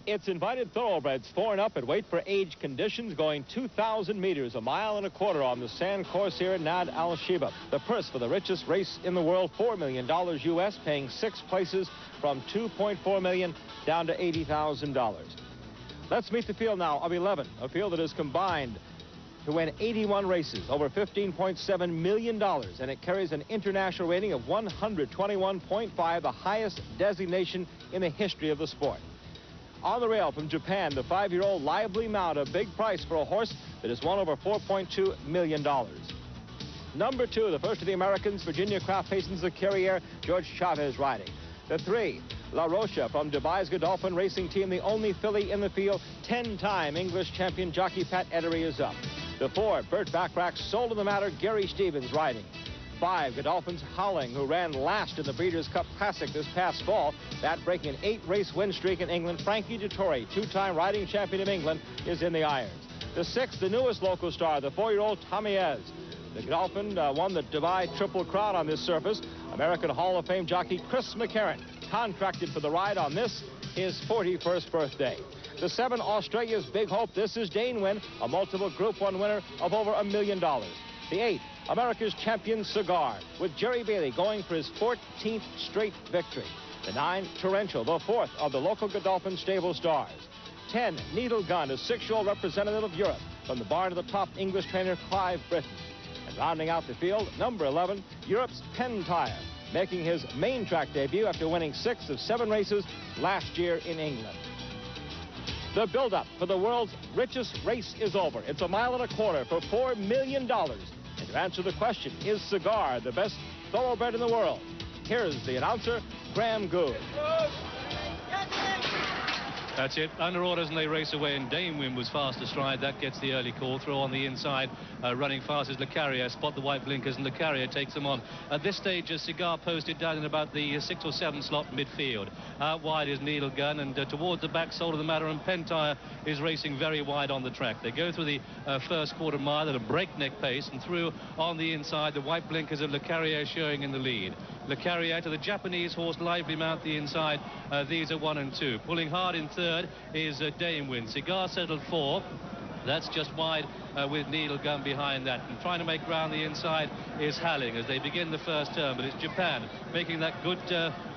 It's invited thoroughbreds 4 and up at weight for age conditions, going 2,000 meters, 1.25 miles on the Sand Corsair Nad Al Sheba. The purse for the richest race in the world, $4 million U.S., paying 6 places from $2.4 million down to $80,000. Let's meet the field now of 11, a field that has combined to win 81 races, over $15.7 million, and it carries an international rating of 121.5, the highest designation in the history of the sport. On the rail from Japan, the 5-year-old Lively Mount, a big price for a horse that has won over $4.2 million. Number 2, the first of the Americans, Virginia Kraft Hastings, the Carrier, George Chavez riding. The 3, La Rocha from Dubai's Godolphin Racing Team, the only filly in the field, 10-time English champion jockey Pat Edery is up. The 4, Burt Bacharach's Soul of the Matter, Gary Stevens riding. 5, Godolphin's Howling, who ran last in the Breeders' Cup Classic this past fall. That breaking an 8-race win streak in England. Frankie Dettori, 2-time riding champion of England, is in the irons. The 6, the newest local star, the 4-year-old Tamiez. The Godolphin won the Dubai Triple Crown on this surface. American Hall of Fame jockey Chris McCarron, contracted for the ride on this, his 41st birthday. The 7, Australia's Big Hope. This is Dane Wynn, a multiple Group 1 winner of over $1 million. The 8, America's champion Cigar, with Jerry Bailey going for his 14th straight victory. The 9, Torrential, the 4th of the local Godolphin stable stars. 10, Needle Gun, a 6-year-old representative of Europe from the barn of the top English trainer Clive Britton. And rounding out the field, number 11, Europe's Pentire, making his main track debut after winning 6 of 7 races last year in England. The build-up for the world's richest race is over. It's 1.25 miles for $4 million. And to answer the question, is Cigar the best thoroughbred in the world? Here's the announcer, Graham Goode. That's it. Under orders and they race away, and Dane Wynn was fast astride. That gets the early call. Throw on the inside. Running fast is Le Carrier. Spot the white blinkers, and Le Carrier takes them on. At this stage, a Cigar posted down in about the 6 or 7 slot midfield. Out wide is Needle Gun, and towards the back, Soul of the Matter, and Pentire is racing very wide on the track. They go through the first quarter mile at a breakneck pace, and through on the inside, the white blinkers of Le Carrier showing in the lead. Le Carrier to the Japanese horse Lively Mount the inside. These are 1 and 2. Pulling hard in third is Dane Wynn. Cigar settled 4. That's just wide with Needle Gun behind that. And trying to make ground the inside is Halling as they begin the first turn. But it's Japan making that good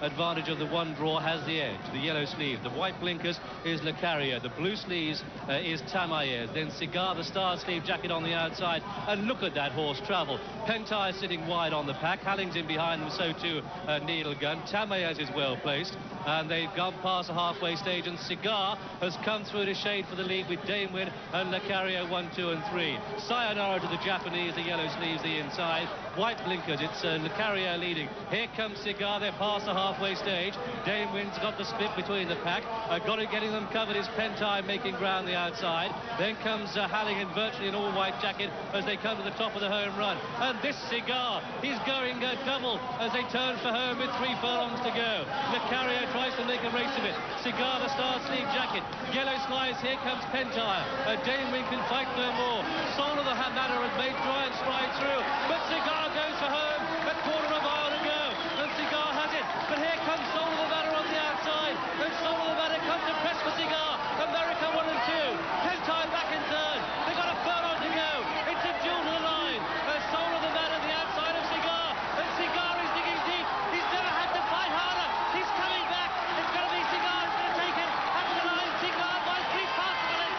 advantage of the 1 draw, has the edge. The yellow sleeves. The white blinkers is Le Carrier. The blue sleeves is Tamiez. Then Cigar, the star sleeve jacket on the outside. And look at that horse travel. Pentire sitting wide on the pack. Halling's in behind them, so too Needle Gun. Tamiez is well placed. And they've gone past the halfway stage, and Cigar has come through to shade for the lead with Dane Wynn and Le Carrier 1, 2 and 3. Sayonara to the Japanese, the yellow sleeves the inside. White blinkers, it's Le Carrier leading. Here comes Cigar, they're past the halfway stage. Dane Wynn's got the split between the pack. Got it, getting them covered is Pentire making ground the outside. Then comes Halling in virtually an all-white jacket as they come to the top of the home run. And this Cigar, he's going double as they turn for home with 3 furlongs to go. Le Carrier tries to make a race of it. Cigar, the star sleeve jacket. Yellow slides, here comes Pentire. Dane Wynn can fight no more. Soul of the Matter has made giant stride through, but Cigar goes for home. A quarter of a mile to go, and Cigar has it. But here comes Soul of the Matter on the outside, and Soul of the Matter comes to press for Cigar. America 1 and 2. Pentire back in third. They've got a furlong to go. It's a duel to the line. Soul of the Matter the outside of Cigar, and Cigar is digging deep. He's never had to fight harder. He's coming back. It's going to be Cigar who's going to take it up to the line. Cigar by 3 parts of it.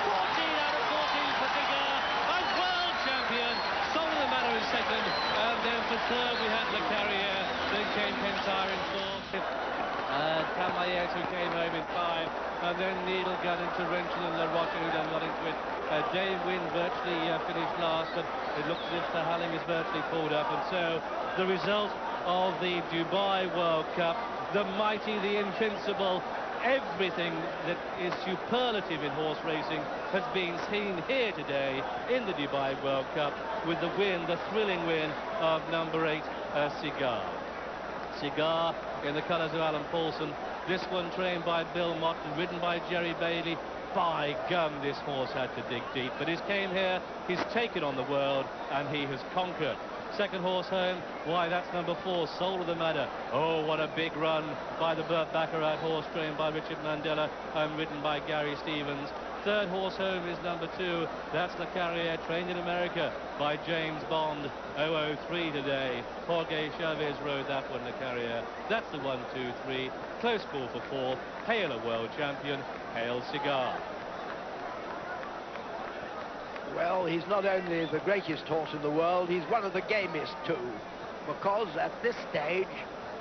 14 out of 14 for Cigar. A world champion. Soul of the Matter is second. And then for third we had Le Carrier. Then came Pentire in 4th. Tamiez who came home in 5. And then Needle Gun and Torrential and La Rocha who done nothing to it. Dane Wynn virtually finished last, but it looks as if the Halling is virtually pulled up. And so the result of the Dubai World Cup, the mighty, the invincible, everything that is superlative in horse racing has been seen here today in the Dubai World Cup with the win, the thrilling win of number 8, Cigar. Cigar in the colours of Alan Paulson. This one trained by Bill Mott and ridden by Jerry Bailey. By gum, this horse had to dig deep, but he's came here, he's taken on the world, and he has conquered. Second horse home, why, that's number 4, Soul of the Matter. Oh, what a big run by the Burt Baccarat horse, trained by Richard Mandela and ridden by Gary Stevens. Third horse home is number 2, that's Le Carrier, trained in America by James Bond. 003 today. Jorge Chavez rode that one, Le Carrier. That's the 1, 2, 3. Close call for 4th. Hail a world champion. Hail Cigar. Well, he's not only the greatest horse in the world, he's one of the gamest too, because at this stage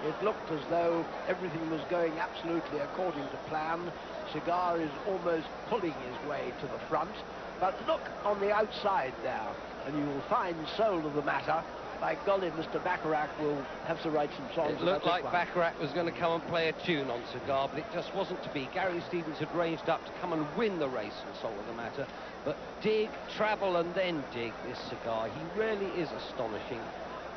it looked as though everything was going absolutely according to plan. Cigar is almost pulling his way to the front, but look on the outside there, and you will find Soul of the Matter. By golly, Mr. Baccarat will have to write some songs. It looked like Baccarat was going to come and play a tune on Cigar, but it just wasn't to be. Gary Stevens had ranged up to come and win the race in Soul of the Matter, but dig, travel and then dig this Cigar. He really is astonishing.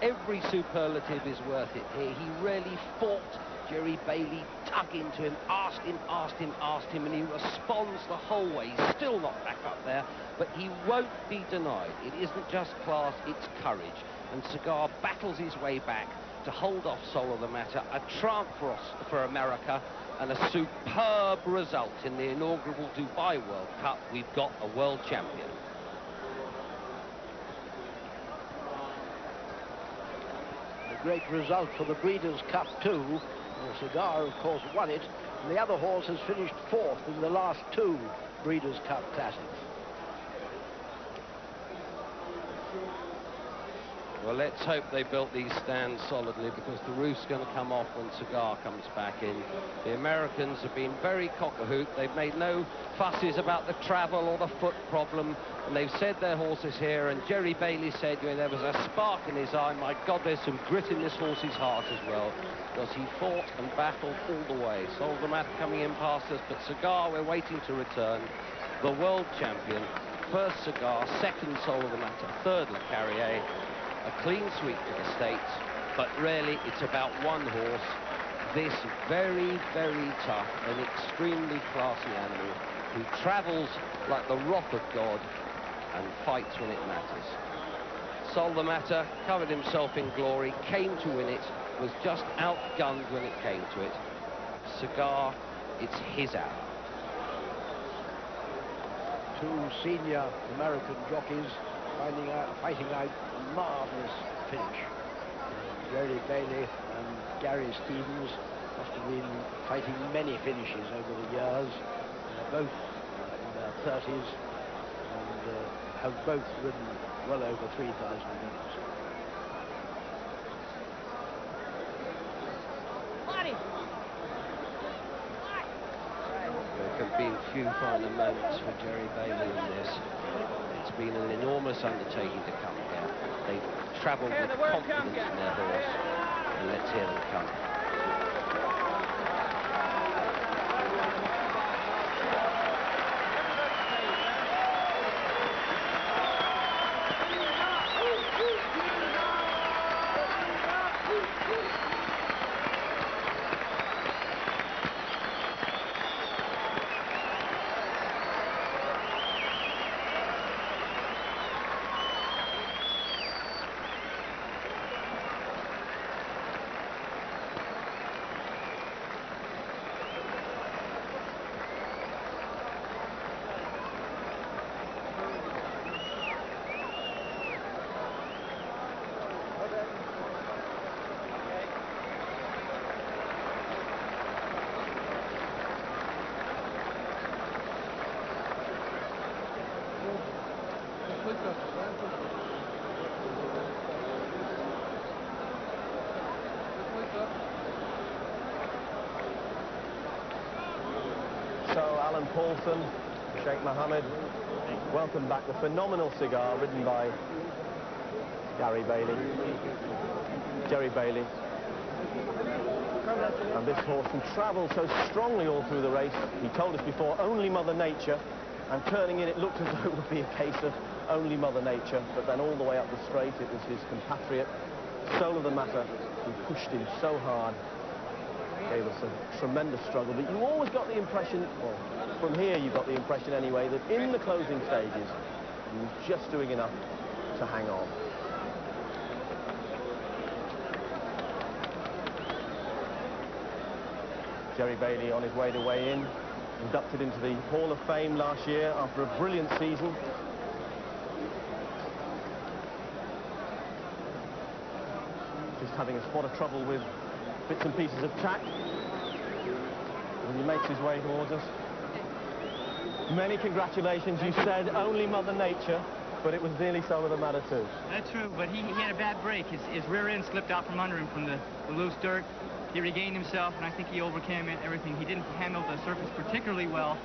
Every superlative is worth it here. He really fought Jerry Bailey, dug into him, asked him, and he responds the whole way. He's still not back up there, but he won't be denied. It isn't just class, it's courage. And Cigar battles his way back to hold off Soul of the Matter. A triumph for America and a superb result in the inaugural Dubai World Cup. We've got a world champion. A great result for the Breeders' Cup too. The Cigar, of course, won it, and the other horse has finished 4th in the last 2 Breeders' Cup Classics. Well, let's hope they built these stands solidly, because the roof's going to come off when Cigar comes back in. The Americans have been very cock-a-hoot. They've made no fusses about the travel or the foot problem, and they've said their horses here, and Jerry Bailey said, you know, there was a spark in his eye. My God, there's some grit in this horse's heart as well, because he fought and battled all the way. Soul of the Matter coming in past us, but Cigar, we're waiting to return. The world champion, first Cigar, second Soul of the Matter, third Le Carrier. A clean sweep to the States, but really it's about one horse, this very, very tough and extremely classy animal who travels like the wrath of God and fights when it matters. Soul of the Matter covered himself in glory, came to win it, was just outgunned when it came to it. Cigar, it's his hour. 2 senior American jockeys fighting out a marvellous finish. Jerry Bailey and Gary Stevens must have been fighting many finishes over the years. They're both in their 30s and have both ridden well over 3,000 meters. There have been few finer moments for Jerry Bailey in this. It's been an enormous undertaking to come here. They've travelled with confidence in their horse, and let's hear them come. So, Alan Paulson, Sheikh Mohammed, welcome back. The phenomenal Cigar ridden by Gary Bailey, Jerry Bailey. And this horse who travelled so strongly all through the race. He told us before, only Mother Nature. And turning in, it looked as though it would be a case of only Mother Nature. But then all the way up the straight, it was his compatriot, Soul of the Matter, who pushed him so hard. Gave us a tremendous struggle, but you always got the impression, well, from here you got the impression anyway, that in the closing stages he was just doing enough to hang on. Jerry Bailey on his way to weigh in, inducted into the Hall of Fame last year after a brilliant season. Just having a spot of trouble with bits and pieces of track. And he makes his way towards us. Many congratulations. You said only Mother Nature, but it was nearly so with the matter too. That's true, but he had a bad break. His rear end slipped out from under him from the loose dirt. He regained himself, and I think he overcame everything. He didn't handle the surface particularly well,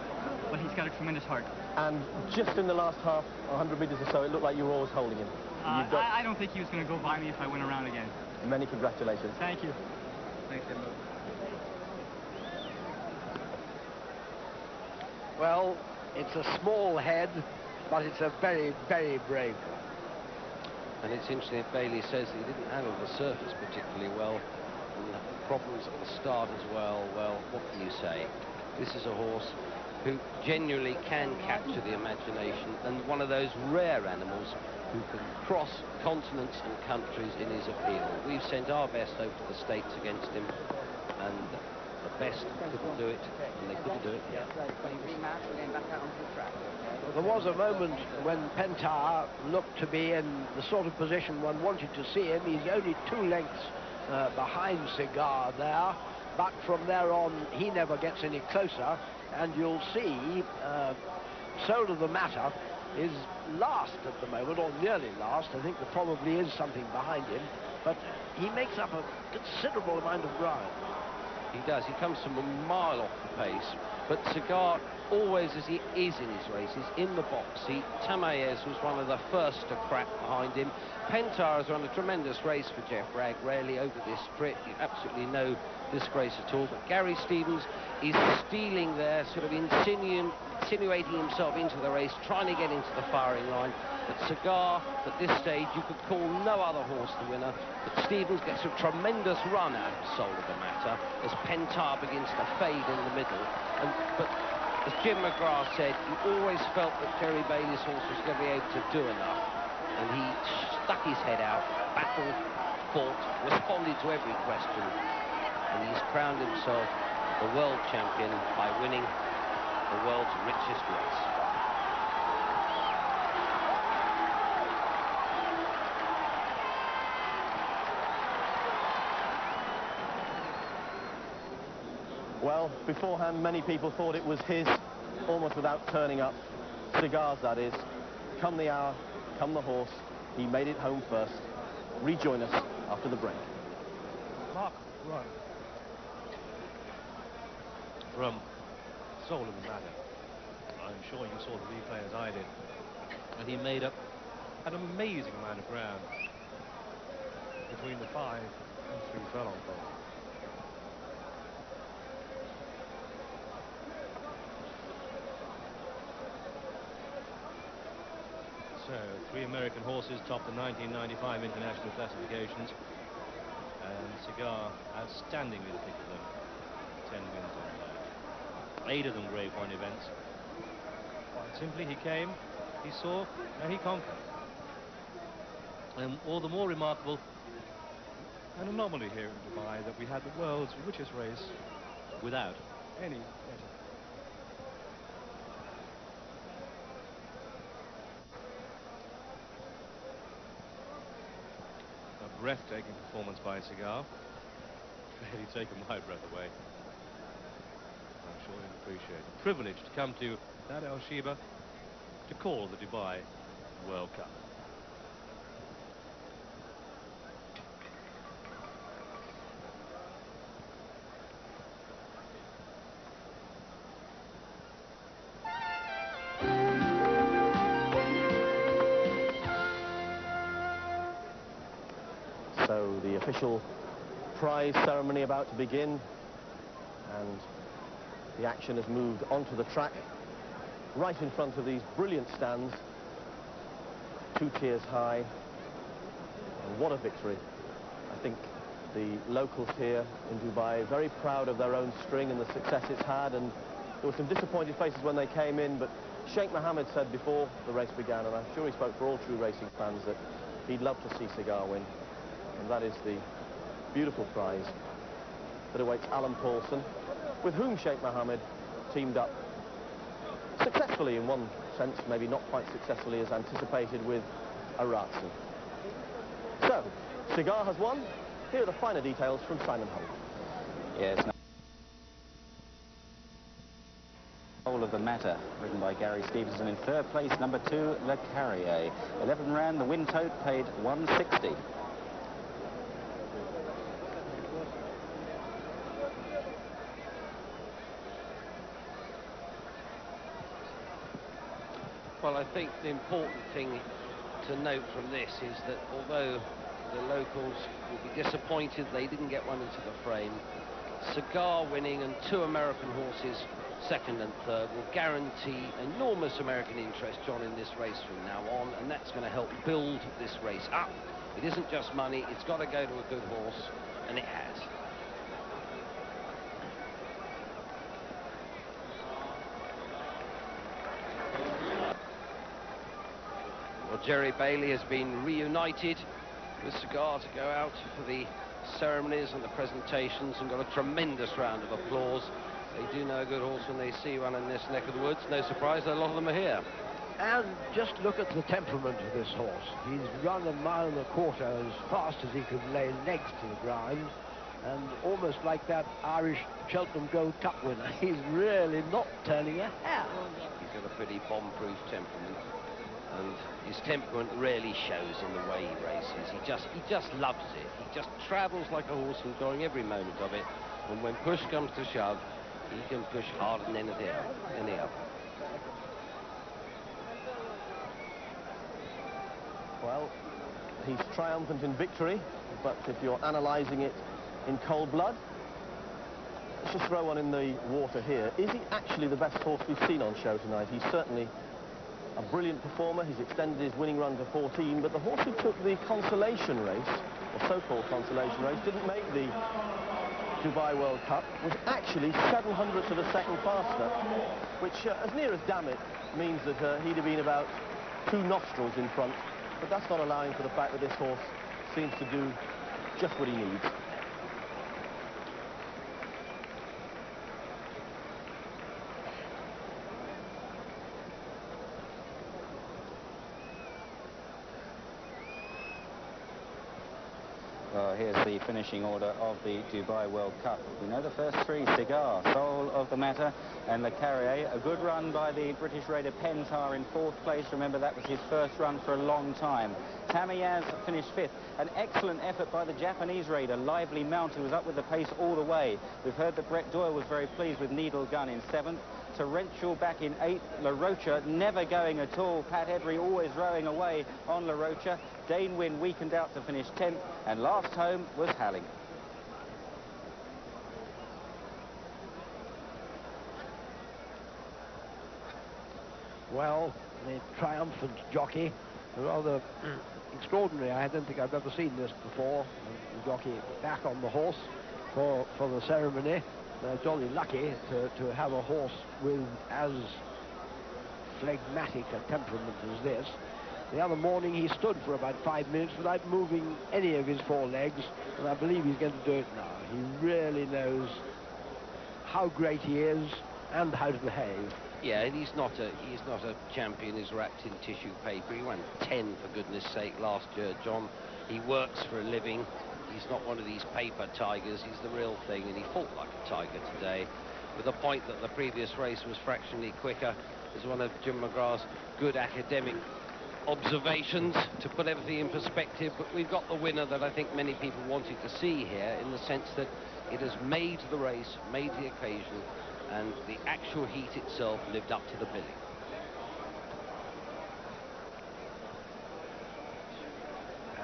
but he's got a tremendous heart. And just in the last half, 100 meters or so, it looked like you were always holding him. I don't think he was going to go by me if I went around again. Many congratulations. Thank you. Thanks, Jim. Well, it's a small head, but it's a very, very brave one. And it's interesting that Bailey says that he didn't handle the surface particularly well. And problems at the start as well. Well, what can you say? This is a horse who genuinely can capture the imagination, and one of those rare animals who can cross continents and countries in his appeal. We've sent our best over to the States against him, and the best couldn't do it, and they couldn't do it here. There was a moment when Pentar looked to be in the sort of position one wanted to see him. He's only 2 lengths behind Cigar there, but from there on he never gets any closer, and you'll see Soul of the Matter is last at the moment, or nearly last. I think there probably is something behind him, but he makes up a considerable amount of ground. He does. He comes from a mile off the pace, but Cigar, always as he is in his races, in the box seat. Tamaez was one of the first to crack behind him. Pentar has run a tremendous race for Jeff Bragg, rarely over this trip. Absolutely no disgrace at all. But Gary Stevens is stealing there, sort of insinuating himself into the race, trying to get into the firing line. But Cigar, at this stage, you could call no other horse the winner. But Stevens gets a tremendous run out of Soul of the Matter as Pentar begins to fade in the middle. But as Jim McGrath said, he always felt that Jerry Bailey's horse was going to be able to do enough. And he stuck his head out, battled, fought, responded to every question. And he's crowned himself the world champion by winning the world's richest race. Well, beforehand, many people thought it was his, almost without turning up. Cigars, that is. Come the hour, come the horse. He made it home first. Rejoin us after the break. Mark, run. From Soul of the Matter. I'm sure you saw the replay as I did. And he made up an amazing amount of ground between the 5 and 3 furlong pole. So, 3 American horses topped the 1995 international classifications, and Cigar outstandingly the pick of them. 10 wins on that. 8 of them Grade 1 events. Quite simply, he came, he saw, and he conquered. And all the more remarkable, an anomaly here in Dubai, that we had the world's richest race without any betting. Breathtaking performance by Cigar. Really taken my breath away. I'm sure you'll appreciate it. Privileged to come to that Al Sheba to call the Dubai World Cup. So the official prize ceremony about to begin, and the action has moved onto the track right in front of these brilliant stands, 2 tiers high. And what a victory. I think the locals here in Dubai are very proud of their own string and the success it's had, and there were some disappointed faces when they came in, but Sheikh Mohammed said before the race began, and I'm sure he spoke for all true racing fans, that he'd love to see Cigar win. And that is the beautiful prize that awaits Alan Paulson with whom Sheikh Mohammed teamed up successfully in one sense, maybe not quite successfully as anticipated, with Aratsi. So, Cigar has won. Here are the finer details from Simon Hull. Yes. Whole of the Matter, written by Gary Stevenson. In third place, number 2, Le Carrier. 11 rand, the win tote paid 160. Well, I think the important thing to note from this is that although the locals will be disappointed they didn't get one into the frame, Cigar winning and 2 American horses, second and third, will guarantee enormous American interest, John, in this race from now on, and that's going to help build this race up. It isn't just money, it's got to go to a good horse, and it has. Well, Jerry Bailey has been reunited with Cigar to go out for the ceremonies and the presentations, and got a tremendous round of applause. They do know a good horse when they see one in this neck of the woods. No surprise that a lot of them are here. And just look at the temperament of this horse. He's run 1.25 miles as fast as he could lay legs to the ground, and almost like that Irish Cheltenham Gold Cup winner, he's really not turning a hair. He's got a pretty bomb-proof temperament, and his temperament really shows in the way he races. He just loves it. He just travels like a horse, enjoying every moment of it. And when push comes to shove, he can push harder than anything else. Well, he's triumphant in victory, but if you're analysing it in cold blood, let's just throw one in the water here. Is he actually the best horse we've seen on show tonight? He's certainly a brilliant performer. He's extended his winning run to 14, but the horse who took the consolation race, or so-called consolation race, didn't make the Dubai World Cup, was actually 700ths of a second faster, which, as near as damn it, means that he'd have been about 2 nostrils in front, but that's not allowing for the fact that this horse seems to do just what he needs. Well, here's the finishing order of the Dubai World Cup. We know the first 3: Cigar, Soul of the Matter, and Le Carrier. A good run by the British raider Pentar in 4th place. Remember, that was his first run for a long time. Tamayaz finished 5th. An excellent effort by the Japanese raider, Lively Mount, who was up with the pace all the way. We've heard that Brett Doyle was very pleased with Needle Gun in 7th. Torrential back in 8th. La Rocha never going at all. Pat Hedry always rowing away on La Rocha. Dane Wynn weakened out to finish 10th. And last home was Halling. Well, the triumphant jockey, rather extraordinary. I don't think I've ever seen this before. The jockey back on the horse for the ceremony. They're jolly lucky to have a horse with as phlegmatic a temperament as this. The other morning he stood for about 5 minutes without moving any of his 4 legs, and I believe he's going to do it now. He really knows how great he is and how to behave. Yeah, and he's not a champion who's wrapped in tissue paper. He won 10, for goodness sake, last year, John. He works for a living. He's not one of these paper tigers. He's the real thing, and he fought like a tiger today. With the point that the previous race was fractionally quicker is one of Jim McGrath's good academic observations to put everything in perspective. But we've got the winner that I think many people wanted to see here, in the sense that it has made the race, made the occasion, and the actual heat itself lived up to the billing.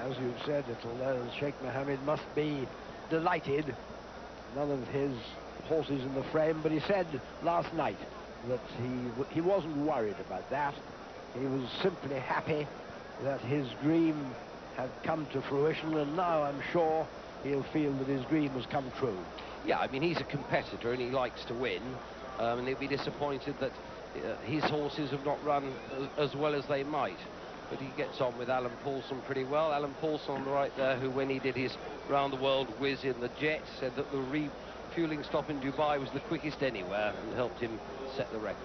As you've said, Sheikh Mohammed must be delighted. None of his horses in the frame, but he said last night that he wasn't worried about that. He was simply happy that his dream had come to fruition, and now I'm sure he'll feel that his dream has come true. Yeah, I mean, he's a competitor and he likes to win, and he'll be disappointed that his horses have not run as well as they might. But he gets on with Alan Paulson pretty well. Alan Paulson on the right there, who, when he did his round the world whiz in the jet, said that the refueling stop in Dubai was the quickest anywhere and helped him set the record.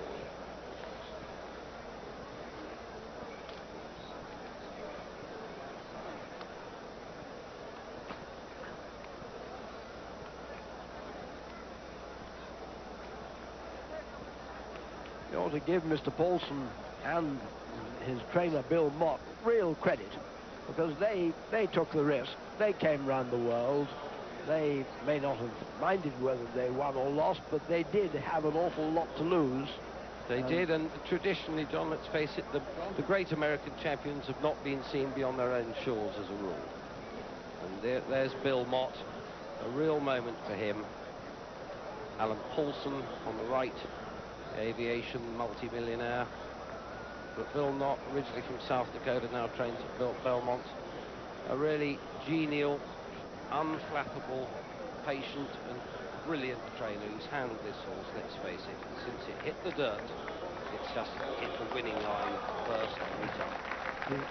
You ought to give Mr. Paulson and his trainer Bill Mott real credit, because they took the risk. They came round the world. They may not have minded whether they won or lost, but they did have an awful lot to lose. They did, and traditionally, John, let's face it, the great American champions have not been seen beyond their own shores as a rule. And there's Bill Mott, a real moment for him. Alan Paulson on the right, the aviation multi-millionaire. But Bill Mott, originally from South Dakota, now trains at Belmont. A really genial, unflappable, patient and brilliant trainer who's handled this horse, let's face it. Since it hit the dirt, it's just hit the winning line first every time.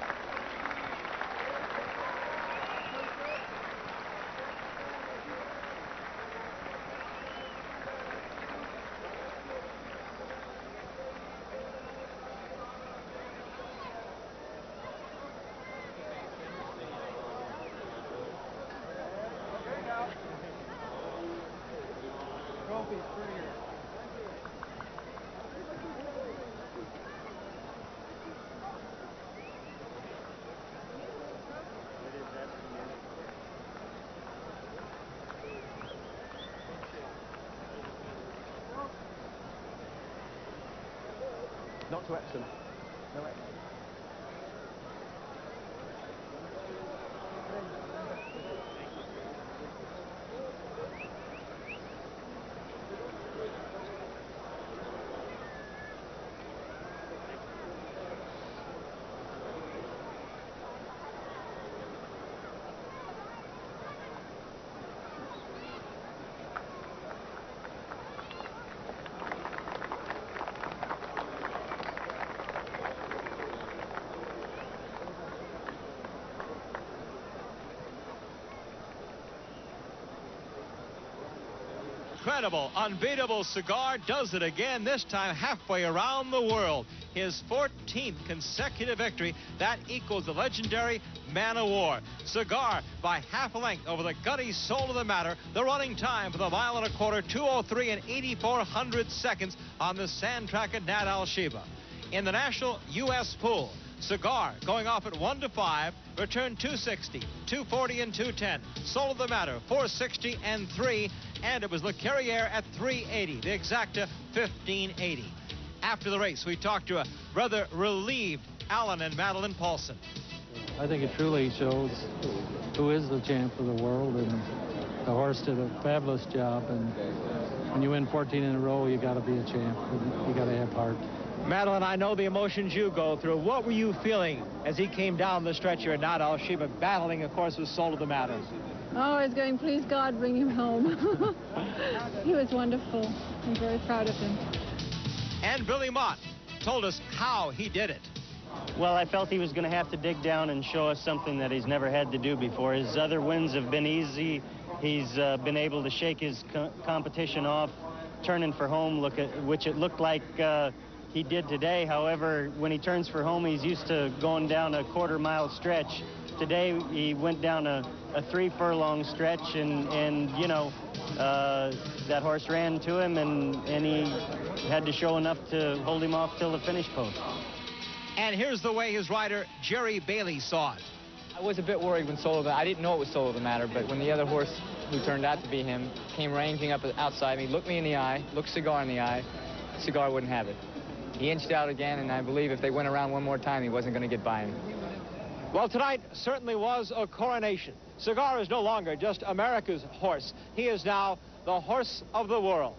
Not to Epsom. No Epsom. Incredible, unbeatable Cigar does it again, this time halfway around the world. His 14th consecutive victory. That equals the legendary Man of War. Cigar by half a length over the gutty Soul of the Matter. The running time for the mile and a quarter, 2:03 and 84 seconds on the sand track at Nad Al Sheba. In the National U.S. Pool, Cigar going off at 1-5, return 260, 240 and 210. Soul of the Matter 460 and 3, and it was Le Carrière at 380. The exacta 1580. After the race, we talked to a rather relieved Alan and Madeline Paulson. I think it truly shows who is the champ of the world, and the horse did a fabulous job. And when you win 14 in a row, you got to be a champ. You got to have heart. Madeline, I know the emotions you go through. What were you feeling as he came down the stretch here at Nad Al Sheba, battling, of course, with Soul of the Matter? Oh, I was going, please God, bring him home. He was wonderful. I'm very proud of him. And Billy Mott told us how he did it. Well, I felt he was going to have to dig down and show us something that he's never had to do before. His other wins have been easy. He's been able to shake his competition off, turning for home, which it looked like he did today. However, when he turns for home, he's used to going down a quarter-mile stretch. Today, he went down a 3-furlong stretch, and you know, that horse ran to him, and he had to show enough to hold him off till the finish post. And here's the way his rider, Jerry Bailey, saw it. I was a bit worried when I didn't know it was Soul of the Matter, but when the other horse, who turned out to be him, came ranging up outside me, looked me in the eye, looked Cigar in the eye, Cigar wouldn't have it. He inched out again, and I believe if they went around one more time, he wasn't going to get by him. Well, tonight certainly was a coronation. Cigar is no longer just America's horse. He is now the horse of the world.